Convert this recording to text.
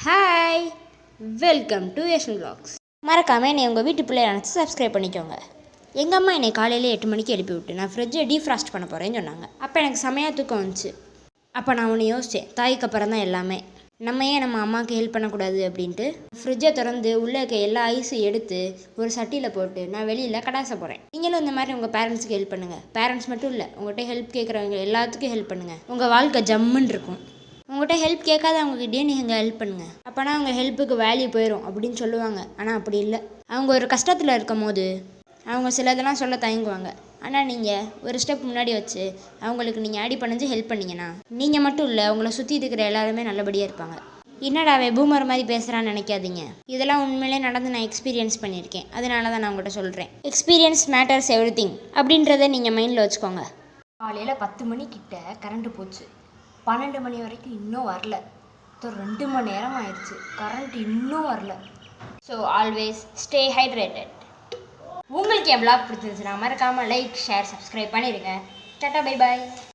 Hi, welcome to Yashwan vlogs. மறக்காமல் என்னை உங்கள் வீட்டு பிள்ளைய நினச்சி சப்ஸ்கிரைப் பண்ணிக்கோங்க. எங்கள் அம்மா என்னை காலையில் 8 மணிக்கு எழுப்பி விட்டு நான் ஃப்ரிட்ஜை டீஃப்ராஸ்ட் பண்ண போகிறேன்னு சொன்னாங்க. அப்போ எனக்கு செமையாக தூக்கம் வந்துச்சு. அப்போ நான் ஒன்று யோசித்தேன், தாய்க்கு அப்புறம் தான் எல்லாமே. நம்ம ஏன் நம்ம அம்மாவுக்கு ஹெல்ப் பண்ணக்கூடாது அப்படின்ட்டு ஃப்ரிட்ஜை திறந்து உள்ளே இருக்க எல்லா ஐஸும் எடுத்து ஒரு சட்டியில் போட்டு நான் வெளியில் கடாச போகிறேன். நீங்களும் இந்த மாதிரி உங்கள் பேரண்ட்ஸுக்கு ஹெல்ப் பண்ணுங்கள். பேரண்ட்ஸ் மட்டும் இல்லை, உங்கள்கிட்ட ஹெல்ப் கேட்குறவங்க எல்லாத்துக்கும் ஹெல்ப் பண்ணுங்கள். உங்கள் வாழ்க்கை ஜம்முன்னு இருக்கும். உங்கள்கிட்ட ஹெல்ப் கேட்காதவங்ககிட்டயே நீங்கள் ஹெல்ப் பண்ணுங்கள். அப்போனா அவங்க ஹெல்ப்புக்கு வேல்யூ போயிடும் அப்படின்னு சொல்லுவாங்க. ஆனால் அப்படி இல்லை. அவங்க ஒரு கஷ்டத்தில் இருக்கும் போது அவங்க சிலதெல்லாம் சொல்ல தயங்குவாங்க. ஆனால் நீங்கள் ஒரு ஸ்டெப் முன்னாடி வச்சு அவங்களுக்கு நீங்கள் அடி பணிஞ்சு ஹெல்ப் பண்ணிங்கன்னா நீங்கள் மட்டும் இல்லை, உங்களை சுற்றி இருக்கிற எல்லாருமே நல்லபடியாக இருப்பாங்க. என்னடா அவன் பூமர் மாதிரி பேசுகிறான்னு நினைக்காதீங்க. இதெல்லாம் உண்மையிலே நடந்து நான் எக்ஸ்பீரியன்ஸ் பண்ணியிருக்கேன். அதனால தான் நான் உங்கள்கிட்ட சொல்கிறேன். எக்ஸ்பீரியன்ஸ் மேட்டர்ஸ் எவ்ரிதிங் அப்படின்றத நீங்கள் மைண்டில் வச்சுக்கோங்க. காலையில் 10 மணிக்கிட்ட கரண்ட்டு போச்சு. 12 மணி வரைக்கும் இன்னும் வரல. 2 மணி நேரம் ஆயிடுச்சு, கரண்ட் இன்னும் வரல. So always stay hydrated. உங்களுக்கு என் vlog பிடிச்சிருந்துச்சுன்னா மறக்காமல் லைக், ஷேர், சப்ஸ்கிரைப் பண்ணிடுங்க. Tata, bye bye.